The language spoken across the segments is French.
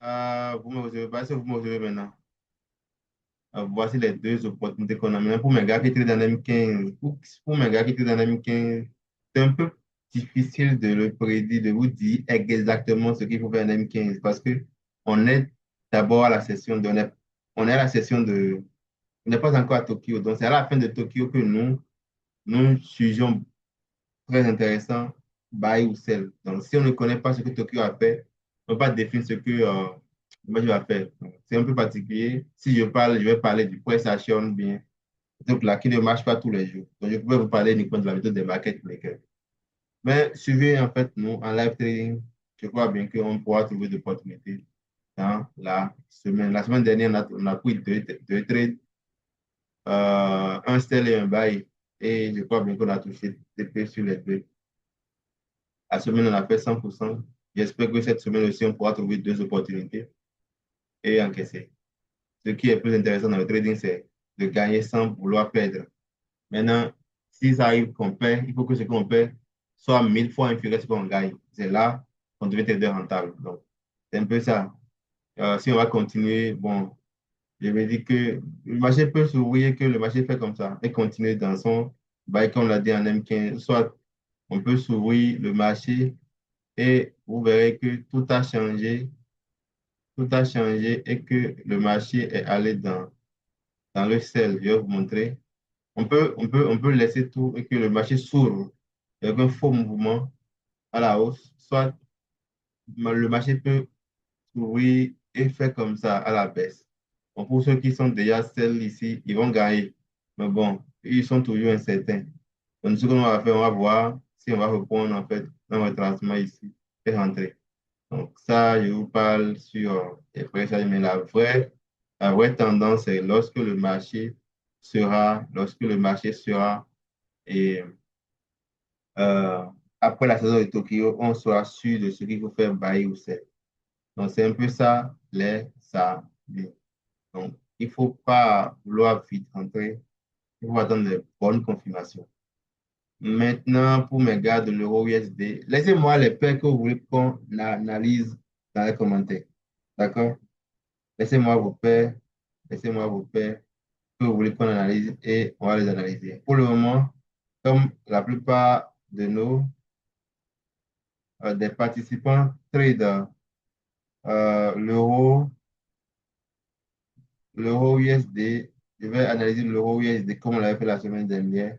Vous me recevez pas, si vous me recevez maintenant. Voici les deux opportunités qu'on a maintenant. Pour mes gars qui étaient dans l'M15, pour mes gars qui étaient dans l'M15, c'est un peu difficile de le prédire, de vous dire exactement ce qu'il faut faire en M15 parce que on est d'abord à la session de, on est à la session de, on n'est pas encore à Tokyo. Donc, c'est à la fin de Tokyo que nous jugeons très intéressant, buy ou sell. Donc, si on ne connaît pas ce que Tokyo a fait, on ne peut pas définir ce que moi je vais faire. Donc, c'est un peu particulier. Si je parle, je vais parler du price action bien. Donc là, qui ne marche pas tous les jours. Donc, je pourrais vous parler uniquement de la méthode des market makers. Mais suivez, en fait, nous, en live trading, je crois bien qu'on pourra trouver des opportunités dans la semaine. La semaine dernière, on a pris deux trades, un sell et un buy. Et je crois bien qu'on a touché des TP sur les deux. La semaine, on a fait 100%. J'espère que cette semaine aussi, on pourra trouver deux opportunités et encaisser. Ce qui est plus intéressant dans le trading, c'est de gagner sans vouloir perdre. Maintenant, si ça arrive qu'on perd, il faut que ce qu'on perd soit 1000 fois inférieur à ce qu'on gagne. C'est là qu'on devient trader rentable. Donc, c'est un peu ça. Si on va continuer, bon, je vais dire que le marché peut s'ouvrir, que le marché fait comme ça et continuer dans son bail, comme on l'a dit en M15. Soit on peut s'ouvrir le marché et vous verrez que tout a changé et que le marché est allé dans le sel. Je vais vous montrer. On peut laisser tout et que le marché s'ouvre avec un faux mouvement à la hausse. Soit le marché peut s'ouvrir et faire comme ça à la baisse. Bon, pour ceux qui sont déjà sell ici, ils vont gagner. Mais bon, ils sont toujours incertains. Donc, ce qu'on va faire, on va voir si on va reprendre en fait un retracement ici et rentrer. Donc, ça, je vous parle sur les pressages, mais la vraie tendance, c'est lorsque le marché sera, et après la saison de Tokyo, on sera sûr de ce qu'il faut faire buy ou sell. Donc, c'est un peu ça, ça, les. Donc, il ne faut pas vouloir vite rentrer, il faut attendre les bonnes confirmations. Maintenant, pour mes gars de l'euro USD, laissez-moi les paires que vous voulez qu'on analyse dans les commentaires. D'accord? Laissez-moi vos paires, laissez-moi vos paires que vous voulez qu'on analyse et on va les analyser. Pour le moment, comme la plupart de des participants trade l'euro, l'euro USD, je vais analyser l'euro USD comme on l'avait fait la semaine dernière.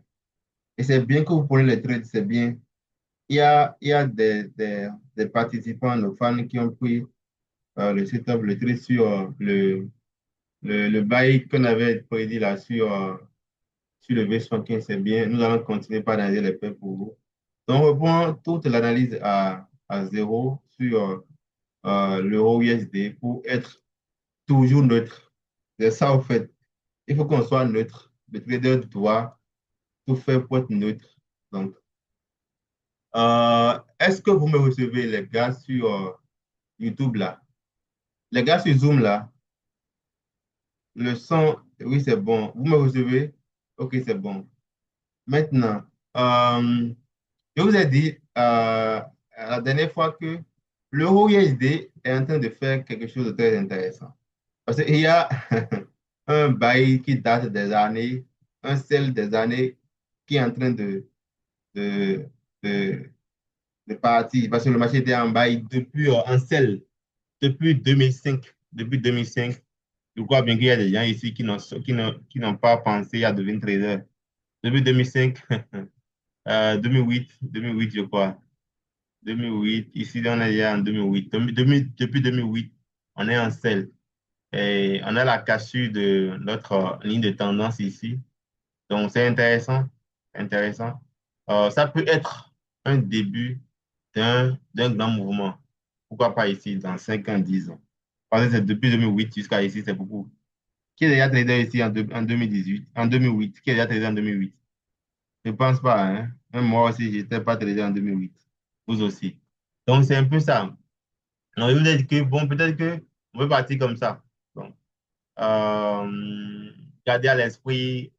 Et c'est bien que vous prenez les trades, c'est bien. Il y a des participants, nos fans qui ont pris le setup, le trade sur le bail qu'on avait prédit là sur le V75, c'est bien. Nous allons continuer par analyser les paires pour vous. Donc, on reprend toute l'analyse à zéro sur l'euro USD pour être toujours neutre. C'est ça, au fait. Il faut qu'on soit neutre. Le trader doit tout faire pour être neutre. Donc, est-ce que vous me recevez, les gars, sur YouTube là? Les gars sur Zoom là, le son, oui, c'est bon. Vous me recevez? Ok, c'est bon. Maintenant, je vous ai dit la dernière fois que l'euro USD est en train de faire quelque chose de très intéressant. Parce qu'il y a un bail qui date des années, un sel des années qui est en train de, de, de partir. Parce que le marché était en bail depuis, en sel, depuis 2005. Depuis 2005, je crois bien qu'il y a des gens ici qui n'ont pas pensé à devenir trader. Depuis 2005, 2008, je crois. 2008, ici, on est déjà en 2008. Depuis 2008, on est en sel. Et on a la cassure de notre ligne de tendance ici. Donc, c'est intéressant. Intéressant. Ça peut être un début d'un grand mouvement. Pourquoi pas ici, dans 5 ans, 10 ans. Parce que c'est depuis 2008 jusqu'à ici, c'est beaucoup. Qui est déjà trader ici en 2018, en 2008? Qui est déjà trader en 2008? Je ne pense pas, hein. Même moi aussi, je n'étais pas trader en 2008. Vous aussi. Donc, c'est un peu ça. Donc, je vous ai dit que, bon, peut-être que on peut partir comme ça. Donc, garder à l'esprit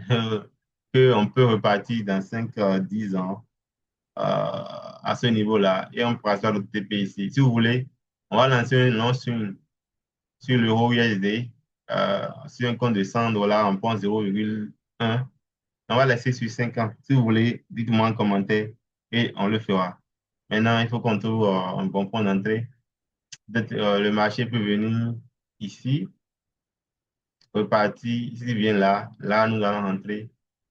qu'on peut repartir dans 5 10 ans à ce niveau-là et on pourra faire le TP ici. Si vous voulez, On va lancer une lance sur l'euro USD, sur un compte de 100 dollars, on prend 0,1. On va laisser sur 5 ans. Si vous voulez, dites-moi en commentaire et on le fera. Maintenant, il faut qu'on trouve un bon point d'entrée. Peut-être le marché peut venir ici, repartir, s'il vient là, là, nous allons rentrer.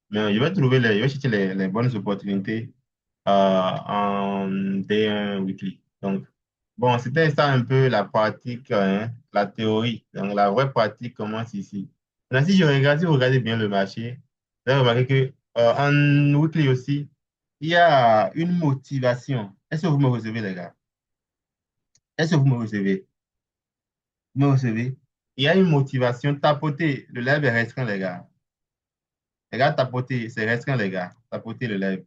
Mais je vais chercher les bonnes opportunités en D1 weekly. Donc, bon, c'était ça un peu la pratique, hein, la théorie. Donc, la vraie pratique commence ici. Maintenant, si vous regardez bien le marché, vous allez remarquer que en weekly aussi, il y a une motivation. Est-ce que vous me recevez, les gars? Est-ce que vous me recevez? Vous me recevez? Il y a une motivation. Tapoter, le live est restreint, les gars. Les gars, tapoter, c'est restreint, les gars. Tapoter le live.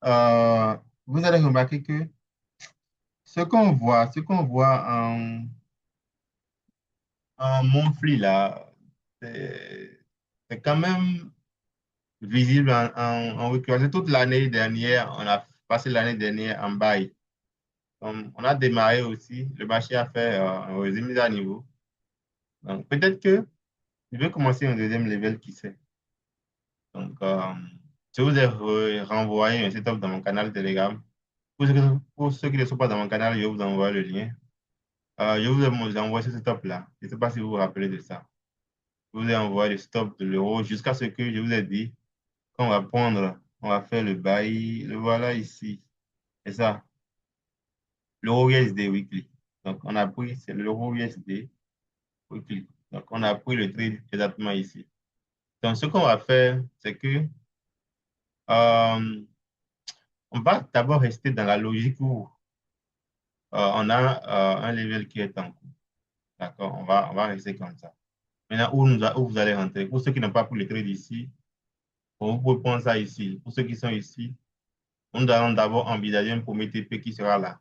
Euh, vous allez remarquer que ce qu'on voit en monthly là, c'est quand même visible en week-end. C'est toute l'année dernière, on a passé l'année dernière en bail. On a démarré aussi, le marché a fait un résumé à niveau. Donc peut-être que je vais commencer un deuxième level, qui sait. Donc je vous ai renvoyé un setup dans mon canal Telegram. Pour ceux qui ne sont pas dans mon canal, je vous envoie le lien. Je vous ai envoyé ce setup-là. Je ne sais pas si vous vous rappelez de ça. Je vous ai envoyé le stop de l'euro jusqu'à ce que je vous ai dit qu'on va prendre, on va faire le bail. Le voilà ici. C'est ça, l'euro USD weekly. Donc, on a pris, c'est l'euro USD weekly. Donc, on a pris le trade exactement ici. Donc, ce qu'on va faire, c'est que on va d'abord rester dans la logique où on a un level qui est en cours. D'accord? On va rester comme ça. Maintenant, où vous allez rentrer? Pour ceux qui n'ont pas pris le trade ici, bon, vous pouvez prendre ça ici. Pour ceux qui sont ici, nous allons d'abord envisager un premier TP qui sera là.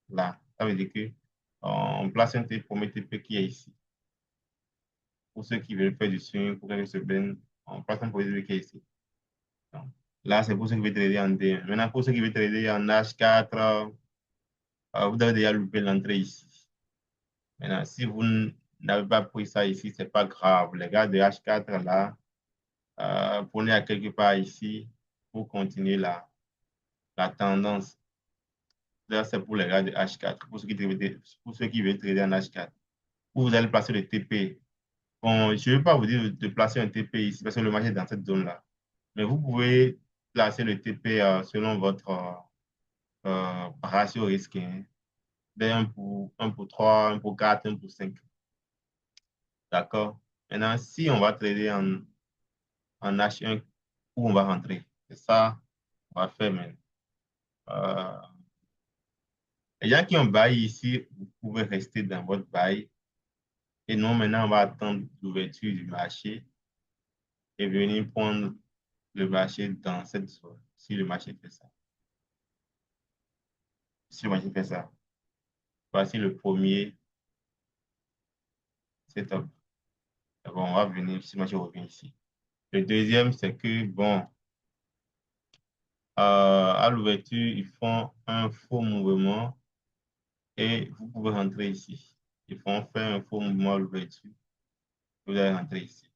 Là. Ça veut dire que on place un premier TP qui est ici. Pour ceux qui veulent faire du swing, pour qu'ils se baignent, on place un premier TP qui est ici. Donc, là, c'est pour ceux qui veulent trader en D1. Maintenant, pour ceux qui veulent trader en H4, vous avez déjà loupé l'entrée ici. Maintenant, si vous n'avez pas pris ça ici, c'est pas grave. Les gars de H4, là, prenez à quelque part ici pour continuer la tendance. Là, c'est pour les gars de H4, pour ceux qui veulent trader en H4. Où vous allez placer le TP. Bon, je ne vais pas vous dire de placer un TP ici parce que le marché est dans cette zone-là. Mais vous pouvez placer le TP selon votre ratio risque, hein. Un pour 3, un pour 4, un pour 5. D'accord? Maintenant, si on va trader en H1, où on va rentrer? C'est ça qu'on va faire maintenant. Euh, les gens qui ont bail ici, vous pouvez rester dans votre bail. Et nous, maintenant, on va attendre l'ouverture du marché et venir prendre le marché dans cette zone, si le marché fait ça. Si le marché fait ça. Voici le premier setup. Bon, on va venir, si le marché revient ici. Le deuxième, c'est que, bon, à l'ouverture, ils font un faux mouvement et vous pouvez rentrer ici. Ils font faire un faux mouvement à l'ouverture. Vous allez rentrer ici.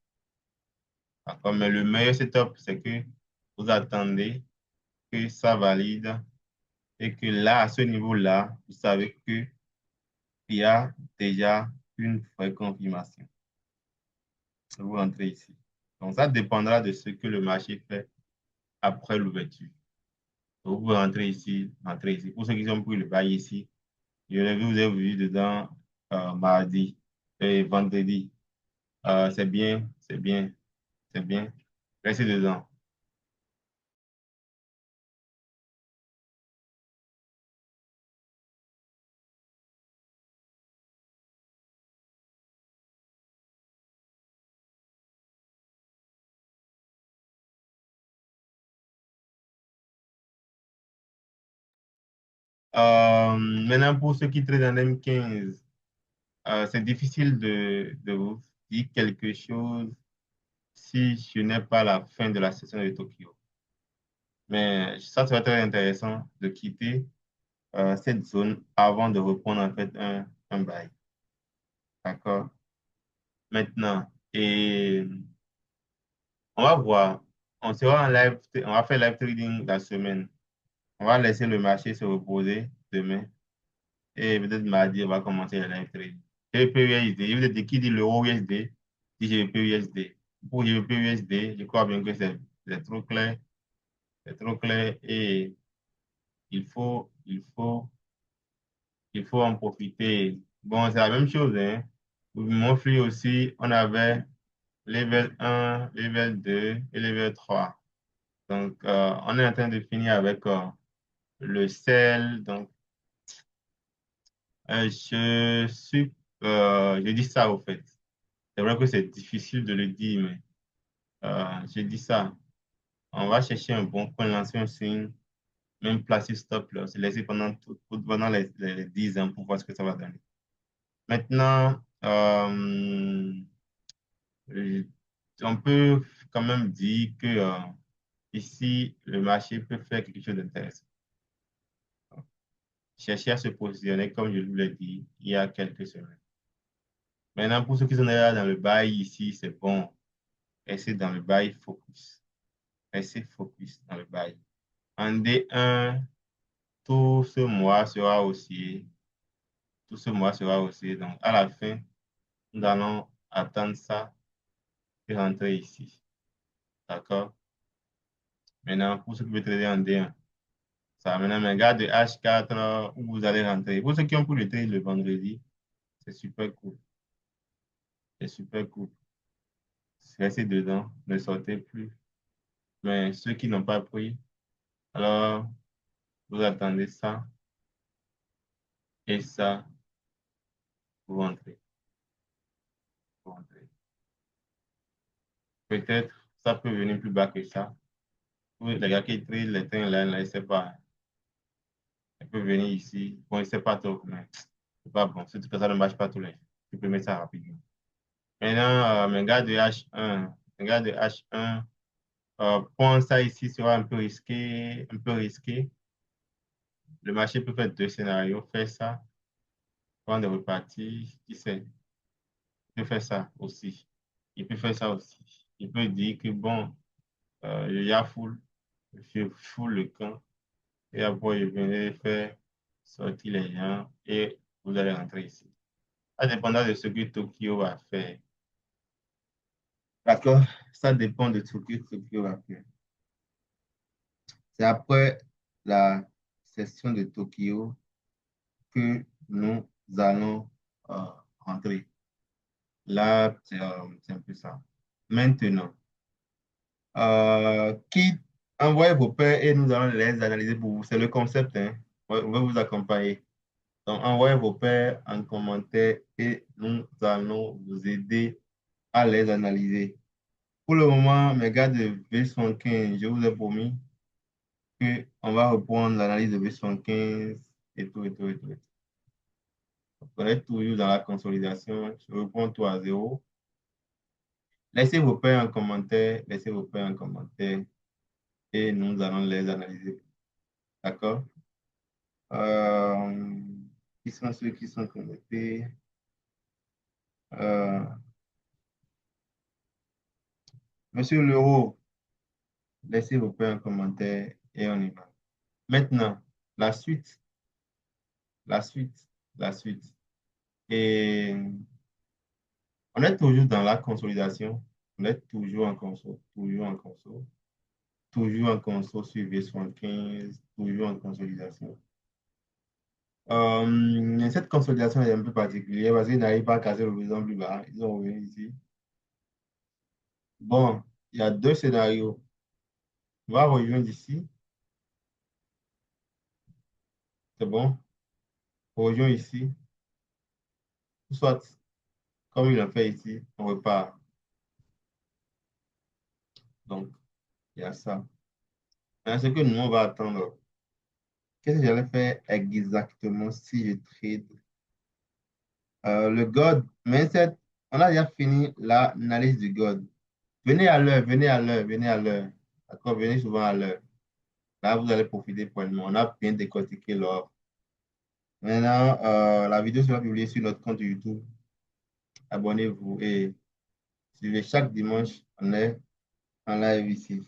D'accord? Mais le meilleur setup, c'est que vous attendez que ça valide et que là, à ce niveau-là, vous savez qu'il y a déjà une vraie confirmation. Vous rentrez ici. Donc, ça dépendra de ce que le marché fait après l'ouverture. Donc, vous rentrez ici, rentrez ici. Pour ceux qui ont pris le bail ici, je l'ai vu, vous avez vu dedans mardi et vendredi. C'est bien, c'est bien, c'est bien. Restez dedans. Maintenant, pour ceux qui traitent en M15, c'est difficile de vous dire quelque chose si je n'ai pas la fin de la session de Tokyo. Mais ça serait très intéressant de quitter cette zone avant de reprendre en fait un bail. D'accord? Maintenant, et on va voir. On sera en live, on va faire live trading la semaine. On va laisser le marché se reposer demain. Et peut-être mardi, on va commencer le live trading. GBP USD, il vous dit qui dit l'euro USD, dit GBP USD. Pour GBP USD, je crois bien que c'est trop clair. C'est trop clair et il faut, il faut, il faut en profiter. Bon, c'est la même chose, hein. Pour mon flux aussi, on avait level 1, level 2 et level 3. Donc, on est en train de finir avec le sel. Donc, je dis ça au fait. C'est vrai que c'est difficile de le dire, mais je dis ça. On va chercher un bon coin, lancer un signe, même placer stop là, se laisser pendant les 10 ans pour voir ce que ça va donner. Maintenant, euh, on peut quand même dire que ici, le marché peut faire quelque chose d'intéressant. Chercher à se positionner, comme je vous l'ai dit, il y a quelques semaines. Maintenant, pour ceux qui sont déjà dans le bail ici, c'est bon. Restez dans le bail focus. Restez focus dans le bail. En D1, tout ce mois sera haussier. Tout ce mois sera haussier. Donc, à la fin, nous allons attendre ça et rentrer ici. D'accord? Maintenant, pour ceux qui veulent trader en D1, ça, maintenant, mais garde de H4 où vous allez rentrer. Pour ceux qui ont pour le trade le vendredi, c'est super cool. C'est super cool. Restez dedans, ne sortez plus. Mais ceux qui n'ont pas pris, alors vous attendez ça et ça, vous rentrez. Vous rentrez. Peut-être ça peut venir plus bas que ça. Oui, les gars qui trient les trains là, là, ils ne savent pas. Ils peuvent venir ici. Bon, ils ne savent pas trop, mais c'est pas bon. Surtout que ça ne marche pas tous les jours. Tu peux mettre ça rapidement. Maintenant, mes gars de H1, mes gars de H1, prendre ça ici sera un peu risqué, un peu risqué. Le marché peut faire deux scénarios. Faire ça, prendre de repartir, qui sait, il peut faire ça aussi. Il peut faire ça aussi. Il peut dire que bon, il y a full, je full le camp. Et après, je viendrai faire sortir les gens et vous allez rentrer ici. Ça dépendra de ce que Tokyo va faire. D'accord? Ça dépend de ce que Tokyo va faire. C'est après la session de Tokyo que nous allons euh, rentrer. Là, c'est un peu ça. Maintenant, qui envoyez vos pairs et nous allons les analyser pour vous. C'est le concept, hein. On va vous accompagner. Donc, envoyez vos pairs en commentaire et nous allons vous aider à les analyser. Pour le moment, mes gars de V75, je vous ai promis qu'on va reprendre l'analyse de V75 et tout, et tout, et tout. On est toujours dans la consolidation. Je reprends tout à zéro. Laissez vos pairs en commentaire, laissez vos pairs en commentaire et nous allons les analyser. D'accord? Euh, qui sont ceux qui sont connectés? Euh, Monsieur Leroux, laissez vos pairs en commentaire et on y va. Maintenant, la suite, la suite, la suite. Et on est toujours dans la consolidation. On est toujours en conso, toujours en conso, toujours en conso sur V75, toujours en consolidation. Cette consolidation est un peu particulière parce qu'ils n'arrivent pas à casser l'horizon plus bas. Ils ont revenu ici. Bon, il y a deux scénarios. On va rejoindre ici. C'est bon. On rejoint ici. Soit, comme il a fait ici, on repart. Donc, il y a ça. Mais ce que nous, on va attendre. Qu'est-ce que j'allais faire exactement si je trade le God? On a déjà fini l'analyse du God. Venez à l'heure, venez à l'heure, venez à l'heure. D'accord, venez souvent à l'heure. Là, vous allez profiter pleinement. On a bien décortiqué l'offre. Maintenant, la vidéo sera publiée sur notre compte YouTube. Abonnez-vous et suivez chaque dimanche, on est en live ici.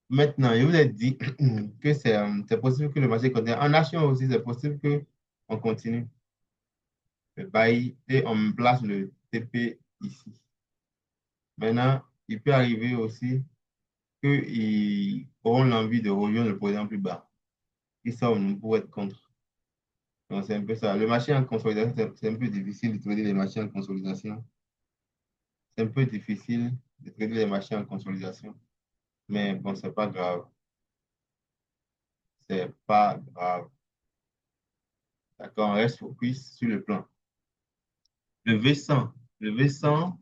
Maintenant, je vous ai dit que c'est possible que le marché continue. En action aussi, c'est possible que on continue le bail et on place le TP ici. Maintenant, il peut arriver aussi qu'ils auront l'envie de rejoindre le président plus bas. Ils sont pour être contre. Donc, c'est un peu ça. Le marché en consolidation, c'est un peu difficile de trader les marchés en consolidation. C'est un peu difficile de trader les marchés en consolidation. Mais bon, c'est pas grave. C'est pas grave. D'accord, on reste focus sur le plan. Le V100. Le V100,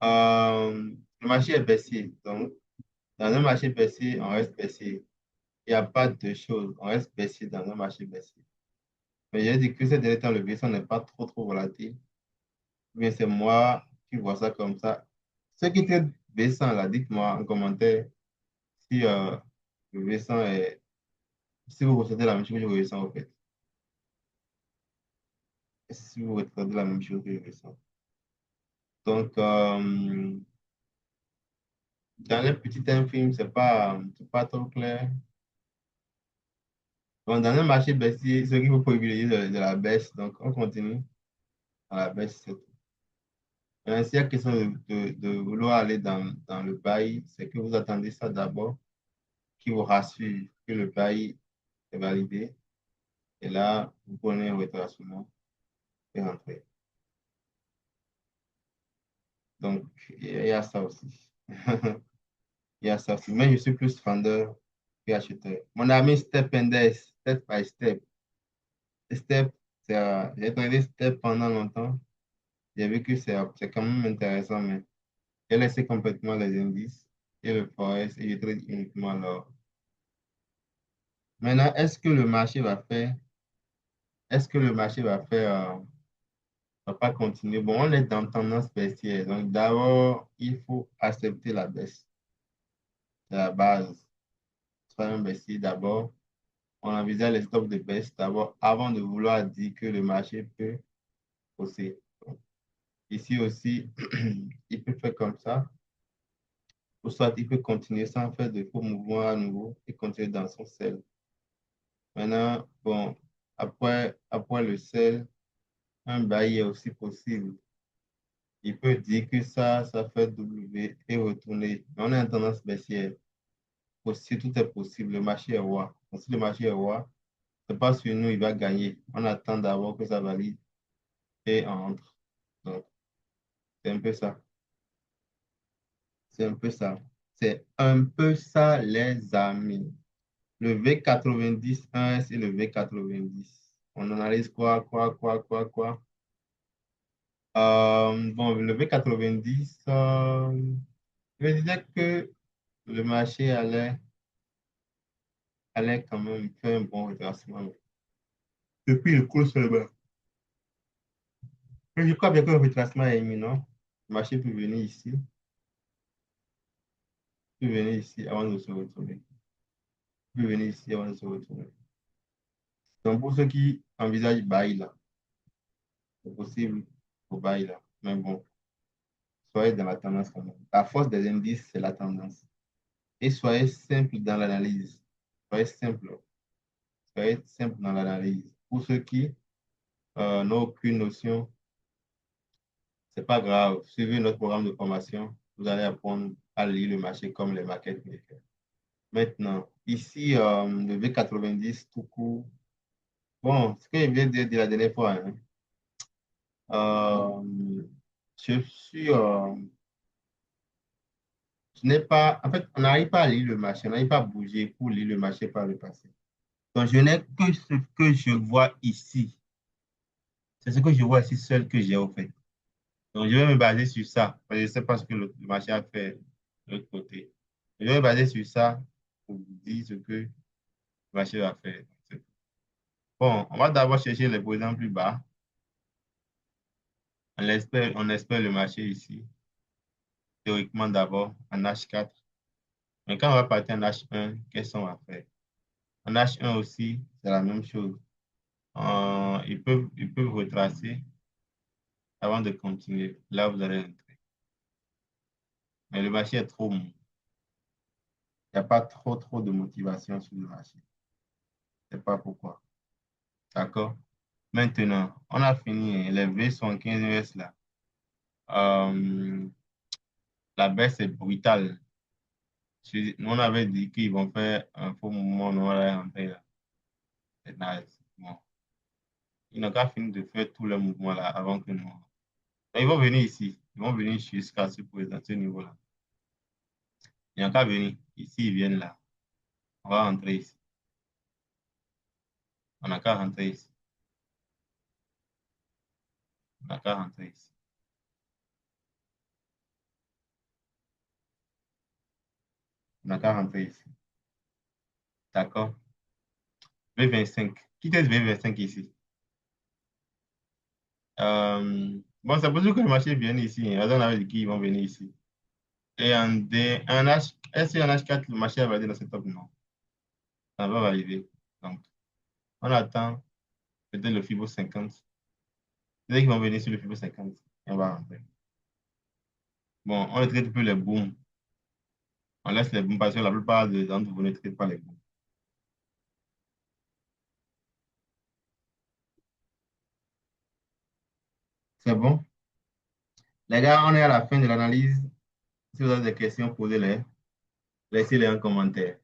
le marché est baissier. Donc, dans un marché baissier, on reste baissier. Il n'y a pas de choses. On reste baissier dans un marché baissier. Mais j'ai dit que ces derniers temps, le V100 n'est pas trop volatile. Mais c'est moi qui vois ça comme ça. Ceux qui traitent V100, là, dites-moi en commentaire si le V100 est. Si vous ressentez la même chose que je ressens, en fait. Si vous ressentez la même chose que je ressens. Donc, dans les petits time frames, c'est pas trop clair. Donc, dans un marché baissier, ce qu'il faut privilégier de la baisse. Donc, on continue à la baisse. C'est tout. Maintenant, s'il y a question de vouloir aller dans le bail, c'est que vous attendez ça d'abord, qui vous rassure que le bail est validé. Et là, vous prenez un retracement et rentrez. Donc, il y a ça aussi. Il y a ça aussi. Mais je suis plus vendeur qu'acheteur. Mon ami Step Indes, step by step. Step, j'ai tradé Step pendant longtemps. J'ai vu que c'est quand même intéressant, mais j'ai laissé complètement les indices et le forex et je trade uniquement l'or. Maintenant, est-ce que le marché va pas continuer? Bon, on est dans tendance baissière. Donc, d'abord, il faut accepter la baisse. C'est la base. Soyons baissier d'abord. On envisage les stops de baisse d'abord avant de vouloir dire que le marché peut hausser. Donc, ici aussi, il peut faire comme ça. Ou soit il peut continuer sans faire de faux mouvements à nouveau et continuer dans son sel. Maintenant, bon, après le sel, un bail est aussi possible. Il peut dire que ça fait W et retourner. Mais on est en tendance baissière. Aussi, tout est possible. Le marché est roi. Donc, si le marché est roi, c'est pas sur nous, il va gagner. On attend d'abord que ça valide et on entre. Donc, c'est un peu ça. C'est un peu ça. C'est un peu ça, les amis. Le V90 1S et le V90. On analyse quoi? Bon, le V90, je disais que le marché allait quand même faire un bon retracement. Depuis le cours sur le bas. Mais je crois bien que le retracement est imminent. Le marché peut venir ici avant de se retourner. Peut venir ici avant de se retourner. Donc, pour ceux qui envisagent bail là, c'est possible pour bail là. Mais bon, soyez dans la tendance quand même. La force des indices, c'est la tendance. Et soyez simple dans l'analyse. Soyez simple. Soyez simple dans l'analyse. Pour ceux qui n'ont aucune notion, c'est pas grave. Suivez notre programme de formation. Vous allez apprendre à lire le marché comme les market makers. Maintenant, ici, le V90 tout court. Bon, ce que je viens de dire la dernière fois, hein, euh, je suis, je n'ai pas, en fait, on n'arrive pas à lire le marché, on n'arrive pas à bouger pour lire le marché par le passé. Donc, je n'ai que ce que je vois ici. C'est ce que je vois ici seul que j'ai au fait. Donc, je vais me baser sur ça. Parce que je ne sais pas ce que le marché a fait de l'autre côté. Je vais me baser sur ça pour vous dire ce que le marché va faire. Bon, on va d'abord chercher les posants plus bas. On espère le marché ici. Théoriquement d'abord en H4. Mais quand on va partir en H1, qu'est-ce qu'on va faire? En H1 aussi, c'est la même chose. Ils peuvent retracer avant de continuer. Là, vous allez entrer. Mais le marché est trop mou. Il n'y a pas trop de motivation sur le marché. Je ne sais pas pourquoi. D'accord? Maintenant, on a fini, hein. Les V75 US là. Euh, la baisse est brutale. Nous, on avait dit qu'ils vont faire un faux mouvement, nous, on allait rentrer là. C'est nice. Bon. Ils n'ont qu'à finir de faire tous les mouvements là avant que nous. Ils vont venir ici. Ils vont venir jusqu'à ce niveau-là. Ils n'ont qu'à venir. Ici, ils viennent là. On va rentrer ici. On n'a qu'à rentrer ici. On n'a qu'à rentrer ici. On n'a qu'à rentrer ici. D'accord? V25. Qui est V25 ici? Bon, c'est possible que le marché vienne ici, hein. On avait dit qu'ils vont venir ici. Et un H, est-ce qu'un H4, le marché va valider dans cette top? Non. Ça va valider. Donc, on attend peut-être le FIBO 50. Peut-être qu'ils vont venir sur le FIBO 50. Et on va rentrer. Bon, on ne traite plus les booms. On laisse les booms parce que la plupart des d'entre vous ne traitent pas les booms. C'est bon? Les gars, on est à la fin de l'analyse. Si vous avez des questions, posez-les. Laissez-les en commentaire.